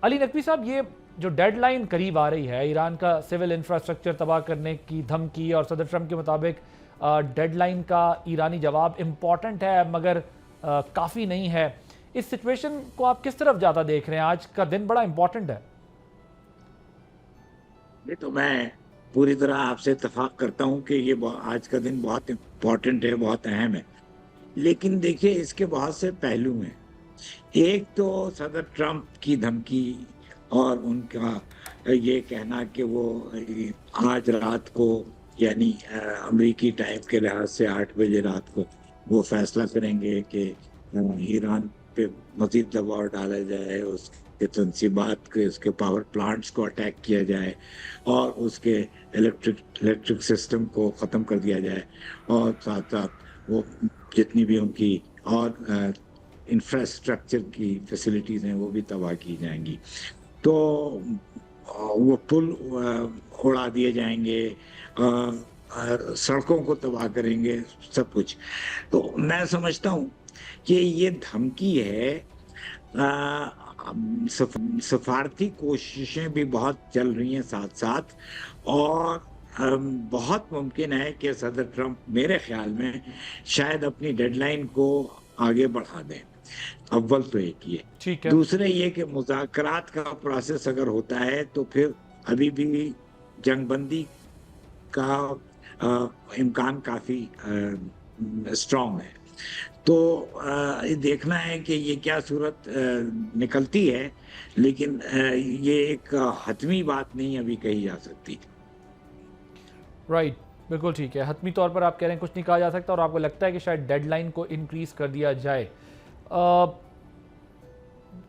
علی نقوی صاحب، یہ جو ڈیڈ لائن قریب آ رہی ہے ایران کا سول انفراسٹرکچر تباہ کرنے کی دھمکی، اور صدر ٹرمپ کے مطابق ڈیڈ لائن کا ایرانی جواب امپورٹنٹ ہے مگر کافی نہیں ہے، اس سچویشن کو آپ کس طرف جاتا دیکھ رہے ہیں؟ آج کا دن بڑا امپورٹنٹ ہے۔ یہ تو میں پوری طرح آپ سے اتفاق کرتا ہوں کہ یہ آج کا دن بہت امپورٹنٹ ہے، بہت اہم ہے، لیکن دیکھیے اس کے بہت سے پہلو ہیں۔ ایک تو صدر ٹرمپ کی دھمکی اور ان کا یہ کہنا کہ وہ آج رات کو، یعنی امریکی ٹائم کے لحاظ سے 8 بجے رات کو وہ فیصلہ کریں گے کہ ایران پہ مزید دباؤ ڈالا جائے، اس کے تنصیبات کے، اس کے پاور پلانٹس کو اٹیک کیا جائے اور اس کے الیکٹرک سسٹم کو ختم کر دیا جائے، اور ساتھ ساتھ وہ جتنی بھی ان کی اور انفراسٹرکچر کی فیسلٹیز ہیں وہ بھی تباہ کی جائیں گی۔ تو وہ پل اڑا دیے جائیں گے، سڑکوں کو تباہ کریں گے، سب کچھ۔ تو میں سمجھتا ہوں کہ یہ دھمکی ہے۔ سفارتی کوششیں بھی بہت چل رہی ہیں ساتھ ساتھ، اور بہت ممکن ہے کہ صدر ٹرمپ میرے خیال میں شاید اپنی ڈیڈ لائن کو آگے بڑھا دیں۔ اول تو ایک یہ، ٹھیک ہے۔ دوسرے یہ کہ مذاکرات کا پروسیس اگر ہوتا ہے تو پھر ابھی بھی جنگ بندی کا امکان کافی اسٹرانگ ہے۔ تو یہ دیکھنا ہے کہ یہ کیا صورت نکلتی ہے، لیکن یہ ایک حتمی بات نہیں ابھی کہی جا سکتی۔ رائٹ، بالکل ٹھیک ہے، حتمی طور پر آپ کہہ رہے ہیں کچھ نہیں کہا جا سکتا، اور آپ کو لگتا ہے کہ شاید ڈیڈ لائن کو انکریز کر دیا جائے۔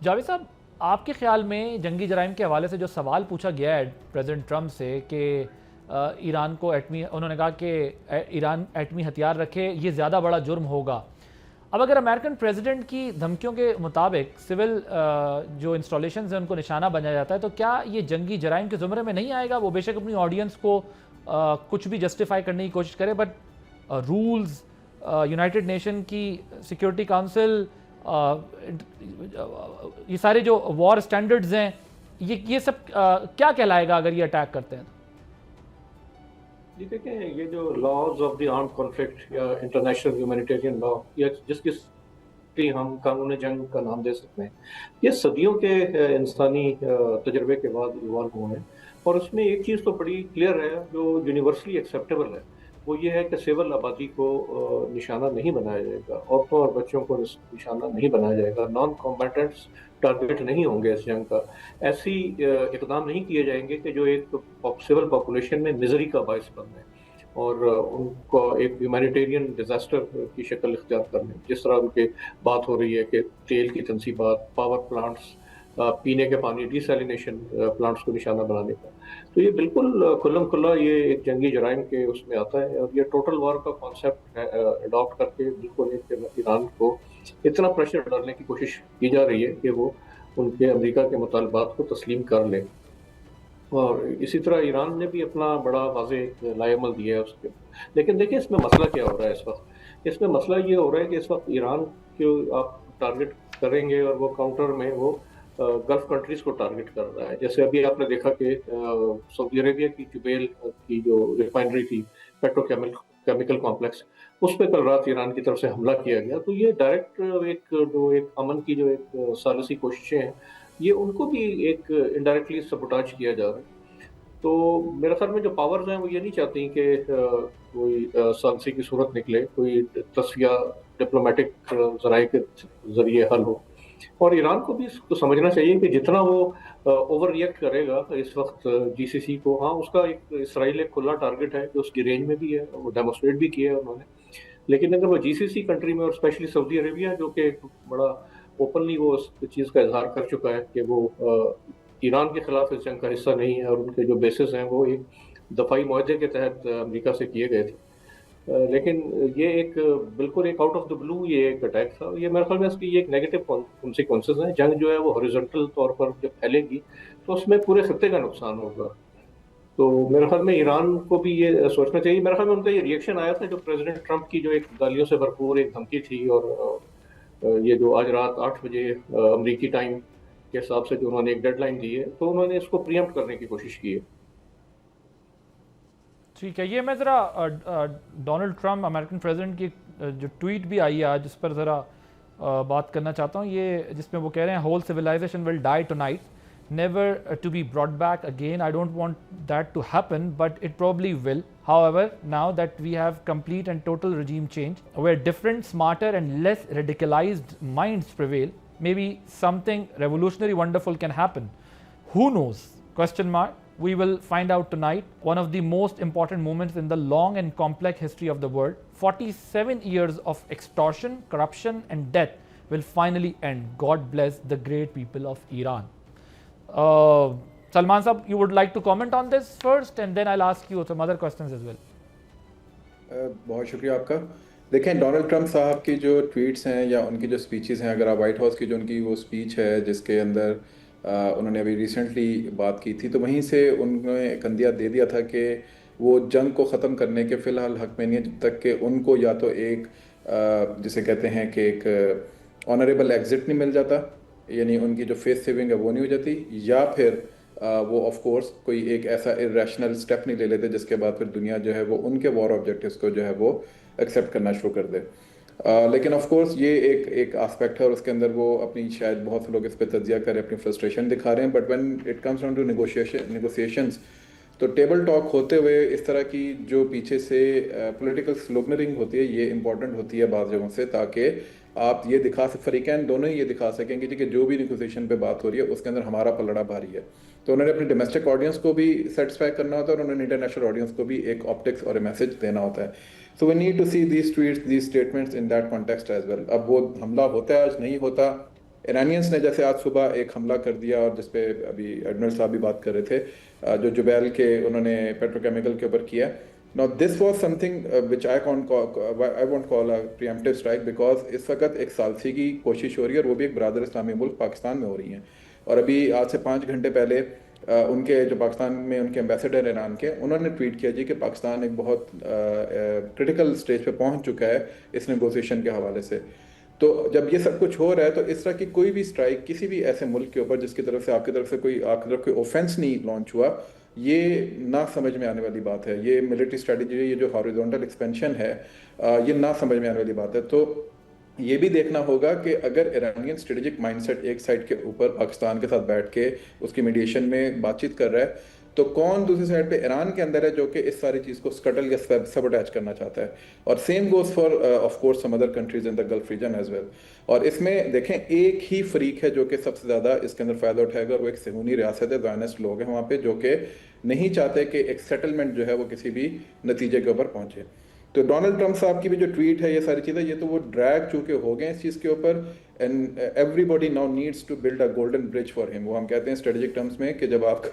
جاوید صاحب، آپ کے خیال میں جنگی جرائم کے حوالے سے جو سوال پوچھا گیا ہے پریزیڈنٹ ٹرمپ سے کہ ایران کو انہوں نے کہا کہ ایران ایٹمی ہتھیار رکھے، یہ زیادہ بڑا جرم ہوگا۔ اب اگر امریکن پریزیڈنٹ کی دھمکیوں کے مطابق سول جو انسٹالیشنز ہیں ان کو نشانہ بنایا جاتا ہے، تو کیا یہ جنگی جرائم کے زمرے میں نہیں آئے گا؟ وہ بے شک اپنی آڈینس کو کچھ بھی جسٹیفائی کرنے کی کوشش کرے، بٹ رولز، یونائٹڈ نیشن کی سیکیورٹی کاؤنسل، یہ سارے جو وار سٹینڈرڈز ہیں، یہ سب کیا کہلائے گا اگر یہ اٹیک کرتے ہیں؟ جی دیکھیں، یہ جو laws of the arm conflict یا انٹرنیشنل ہیومینیٹیرین لا، یا جس کی ہم قانون جنگ کا نام دے سکتے ہیں، یہ صدیوں کے انسانی تجربے کے بعد ایوالو ہوئے ہیں، اور اس میں ایک چیز تو بڑی کلیئر ہے جو یونیورسلی ایکسیپٹیبل ہے، وہ یہ ہے کہ سول آبادی کو نشانہ نہیں بنایا جائے گا، عورتوں اور بچوں کو نشانہ نہیں بنایا جائے گا، نان کمبیٹنٹس ٹارگیٹ نہیں ہوں گے اس جنگ کا، ایسی اقدام نہیں کیے جائیں گے کہ جو ایک سول پاپولیشن میں مزری کا باعث بن جائے اور ان کو ایک ہیومینیٹیرین ڈیزاسٹر کی شکل اختیار کر لیں، جس طرح ان کے بات ہو رہی ہے کہ تیل کی تنصیبات، پاور پلانٹس، پینے کے پانی ڈی سیلینیشن پلانٹس کو نشانہ بنانے کا۔ تو یہ بالکل کھلم کھلا یہ ایک جنگی جرائم کے اس میں آتا ہے، اور یہ ٹوٹل وار کا کانسیپٹ اڈاپٹ کر کے بالکل ایران کو اتنا پریشر ڈالنے کی کوشش کی جا رہی ہے کہ وہ ان کے امریکہ کے مطالبات کو تسلیم کر لیں، اور اسی طرح ایران نے بھی اپنا بڑا واضح لائے عمل دیا ہے اس کے۔ لیکن دیکھیں اس میں مسئلہ کیا ہو رہا ہے اس وقت؟ اس میں مسئلہ یہ ہو رہا ہے کہ اس وقت ایران کو آپ ٹارگٹ کریں گے اور وہ کاؤنٹر میں وہ گلف کنٹریز کو ٹارگٹ کر رہا ہے، جیسے ابھی آپ نے دیکھا کہ سعودی عربیہ کی جبیل کی جو ریفائنری تھی، پیٹرو کیمیکل کمپلیکس، اس پہ کل رات ایران کی طرف سے حملہ کیا گیا۔ تو یہ ڈائریکٹ ایک امن کی جو ایک ثالثی کوششیں ہیں، یہ ان کو بھی ایک انڈائریکٹلی سبوٹاج کیا جا رہا ہے۔ تو میرا خیال میں جو پاورز ہیں وہ یہ نہیں چاہتی کہ کوئی ثالثی کی صورت نکلے، کوئی تصفیہ ڈپلومیٹک ذرائع کے ذریعے حل ہو، اور ایران کو بھی اس کو سمجھنا چاہیے کہ جتنا وہ اوور ریئیکٹ کرے گا اس وقت جی سی سی کو، ہاں اس کا ایک اسرائیل ایک کھلا ٹارگٹ ہے جو اس کی رینج میں بھی ہے، وہ ڈیمونسٹریٹ بھی کیا ہے انہوں نے، لیکن اگر وہ جی سی سی کنٹری میں، اور اسپیشلی سعودی عربیہ جو کہ بڑا اوپنلی وہ اس چیز کا اظہار کر چکا ہے کہ وہ ایران کے خلاف اس جنگ کا حصہ نہیں ہے، اور ان کے جو بیسز ہیں وہ ایک دفاعی معاہدے کے تحت امریکہ سے کیے گئے تھے، لیکن یہ ایک بالکل ایک آؤٹ آف دا بلو یہ ایک اٹیک تھا۔ یہ میرے خیال میں اس کی یہ ایک نیگیٹو کانسیکوینسز ہیں۔ جنگ جو ہے وہ ہاریزونٹل طور پر جب پھیلے گی تو اس میں پورے خطے کا نقصان ہوگا۔ تو میرے خیال میں ایران کو بھی یہ سوچنا چاہیے۔ میرے خیال میں ان کا یہ ریئیکشن آیا تھا جو پریزیڈنٹ ٹرمپ کی جو ایک گالیوں سے بھرپور ایک دھمکی تھی، اور یہ جو آج رات 8 بجے امریکی ٹائم کے حساب سے جو انہوں نے ایک ڈیڈ لائن دی ہے، تو انہوں نے اس کو پریمپٹ کرنے کی کوشش کی ہے. ٹھیک ہے، یہ میں ذرا ڈونلڈ ٹرمپ امریکن پریزیڈنٹ کی جو ٹویٹ بھی آئی ہے آج، اس پر ذرا بات کرنا چاہتا ہوں. یہ جس میں وہ کہہ رہے ہیں whole civilization will die tonight never to be brought back again. I don't want that to happen, but it probably will. However, now that we have complete and total regime change, where different, smarter and less radicalized minds prevail, maybe something revolutionary wonderful can happen. Who knows? Question mark. We will find out tonight. One of the most important moments in the long and complex history of the world. 47 years of extortion, corruption and death will finally end. God bless the great people of Iran. Salman Saab, you would like to comment on this first and then I'll ask you some other questions as well. بہت شکریہ آپ کا. دیکھیں Donald Trump صاحب کی جو tweets ہیں یا ان کی جو سپیچز ہیں، اگر آپ وائٹ ہاؤس کی جو ان کی وہ سپیچ ہے جس کے اندر انہوں نے ابھی ریسنٹلی بات کی تھی، تو وہیں سے انہوں نے ایک عندیہ دے دیا تھا کہ وہ جنگ کو ختم کرنے کے فی الحال حق میں نہیں ہے جب تک کہ ان کو یا تو ایک جسے کہتے ہیں کہ ایک آنریبل ایگزٹ نہیں مل جاتا، یعنی ان کی جو فیس سیونگ ہے وہ نہیں ہو جاتی، یا پھر وہ آف کورس کوئی ایک ایسا ارریشنل اسٹیپ نہیں لے لیتے جس کے بعد پھر دنیا جو ہے وہ ان کے وار آبجیکٹیوز کو جو ہے وہ ایکسیپٹ کرنا شروع کر دے. لیکن آف کورس یہ ایک آسپیکٹ ہے اور اس کے اندر وہ اپنی شاید بہت سے لوگ اس پہ تجزیہ کریں، اپنی فرسٹریشن دکھا رہے ہیں. But when it comes down to negotiations, تو ٹیبل ٹاک ہوتے ہوئے اس طرح کی جو پیچھے سے پولیٹیکل سلوگنرنگ ہوتی ہے یہ امپورٹنٹ ہوتی ہے بعض جگہوں سے، تاکہ آپ یہ دکھا فریقین دونوں ہی یہ دکھا سکیں گے کہ جو بھی نیگوسیشن پہ بات ہو رہی ہے اس کے اندر ہمارا پلڑا بھاری ہے. تو انہوں نے اپنی ڈومیسٹک آڈینس کو بھی سیٹسفائی کرنا ہوتا ہے اور انہوں نے انٹرنیشنل آڈینس کو بھی ایک آپٹکس اور میسج دینا ہوتا ہے. So we need to see these tweets, these statements in that context as well. اب وہ حملہ ہوتا ہے آج نہیں ہوتا، ایرانینس نے جیسے آج صبح ایک حملہ کر دیا اور جس پہ ابھی ایڈمرل صاحب بھی بات کر رہے تھے، جو جبیل کے انہوں نے پیٹروکیمیکل کے اوپر کیا. Now this was something which I won't call a preemptive strike because اس وقت ایک ثالثی کی کوشش ہو رہی ہے اور وہ بھی ایک برادر اسلامی ملک پاکستان میں ہو رہی ہیں. اور ابھی آج سے 5 گھنٹے پہلے ان کے جو پاکستان میں ان کے ایمبیسڈر ایران کے، انہوں نے ٹویٹ کیا جی کہ پاکستان ایک بہت کرٹیکل سٹیج پہ پہنچ چکا ہے اس نیگوسیشن کے حوالے سے. تو جب یہ سب کچھ ہو رہا ہے تو اس طرح کی کوئی بھی اسٹرائک کسی بھی ایسے ملک کے اوپر جس کی طرف سے آپ کی طرف سے کوئی اوفینس نہیں لانچ ہوا، یہ نہ سمجھ میں آنے والی بات ہے. یہ ملٹری اسٹریٹجی ہے، یہ جو ہاریزونٹل ایکسپینشن ہے، یہ نہ سمجھ میں آنے والی بات ہے. تو یہ بھی دیکھنا ہوگا کہ اگر ایرانین اسٹریٹجک مائنڈ سیٹ ایک سائڈ کے اوپر پاکستان کے ساتھ بیٹھ کے اس کی میڈیشن میں بات چیت کر رہا ہے، تو کون دوسری سائڈ پہ ایران کے اندر ہے جو کہ اس ساری چیز کو سکٹل یا سبوٹیج کرنا چاہتا ہے. اور same goes for of course some other countries in the Gulf region as well. اور اس میں دیکھیں ایک ہی فریق ہے جو کہ سب سے زیادہ اس کے اندر فائدہ اٹھائے گا، اور وہ ایک صہیونی ریاست ہے، زائنسٹ لوگ ہیں وہاں پہ جو کہ نہیں چاہتے کہ ایک سیٹلمنٹ جو ہے وہ کسی بھی نتیجے کے اوپر پہنچے. تو ڈونلڈ ٹرمپ صاحب کی بھی جو ٹویٹ ہے، یہ ساری چیزیں، یہ تو وہ ڈریگ چونکہ ہو گئے اس چیز کے اوپر، and everybody now needs to build a golden bridge for him. وہ ہم کہتے ہیں اسٹریٹجک ٹرمز میں کہ جب آپ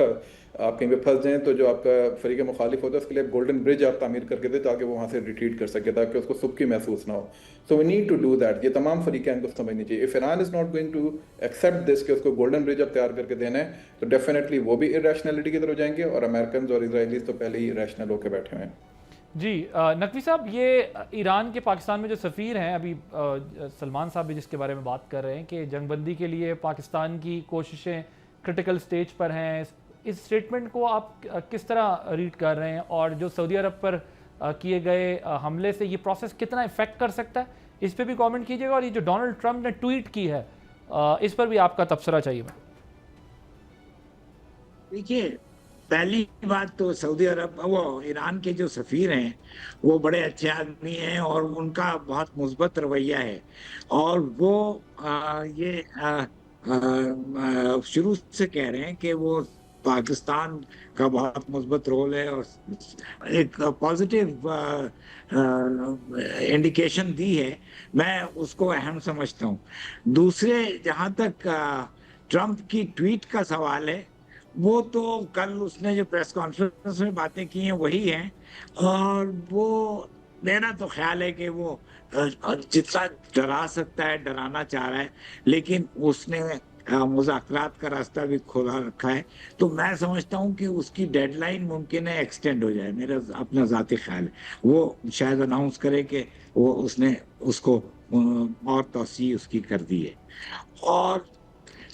کہیں پہ پھنس جائیں تو جو آپ کا فریق مخالف ہوتا ہے اس کے لیے گولڈن برج آپ تعمیر کر کے دیں تاکہ وہ وہاں سے ریٹریٹ کر سکے، تاکہ اس کو سب کی محسوس نہ ہو. So we need to do that. یہ تمام فریقین کو سمجھنی چاہیے. If Iran is not going to accept this کہ اس کو گولڈن برج اب تیار کر کے دینا ہے، تو ڈیفینیٹلی وہ بھی ارریشنلٹی کی طرف جائیں گے، اور امریکنز اور اسرائیلیز تو پہلے ہی ریشنل ہو کے بیٹھے ہوئے ہیں. جی نقوی صاحب، یہ ایران کے پاکستان میں جو سفیر ہیں، ابھی سلمان صاحب بھی جس کے بارے میں بات کر رہے ہیں کہ جنگ بندی کے لیے پاکستان کی کوششیں کرٹیکل سٹیج پر ہیں، اس سٹیٹمنٹ کو آپ کس طرح ریڈ کر رہے ہیں؟ اور جو سعودی عرب پر کیے گئے حملے سے یہ پروسیس کتنا افیکٹ کر سکتا ہے، اس پہ بھی کامنٹ کیجیے گا. اور یہ جو ڈونلڈ ٹرمپ نے ٹویٹ کی ہے اس پر بھی آپ کا تبصرہ چاہیے. دیکھیے، پہلی بات تو سعودی عرب، وہ ایران کے جو سفیر ہیں وہ بڑے اچھے آدمی ہیں اور ان کا بہت مثبت رویہ ہے، اور وہ یہ شروع سے کہہ رہے ہیں کہ وہ پاکستان کا بہت مثبت رول ہے اور ایک پازیٹیو انڈیکیشن دی ہے. میں اس کو اہم سمجھتا ہوں. دوسرے، جہاں تک ٹرمپ کی ٹویٹ کا سوال ہے، وہ تو کل اس نے جو پریس کانفرنس میں باتیں کی ہیں وہی ہیں، اور وہ میرا تو خیال ہے کہ وہ جتنا ڈرا سکتا ہے ڈرانا چاہ رہا ہے، لیکن اس نے مذاکرات کا راستہ بھی کھولا رکھا ہے. تو میں سمجھتا ہوں کہ اس کی ڈیڈ لائن ممکن ہے ایکسٹینڈ ہو جائے. میرا اپنا ذاتی خیال ہے وہ شاید اناؤنس کرے کہ اس نے اس کو اور توسیع اس کی کر دی ہے. اور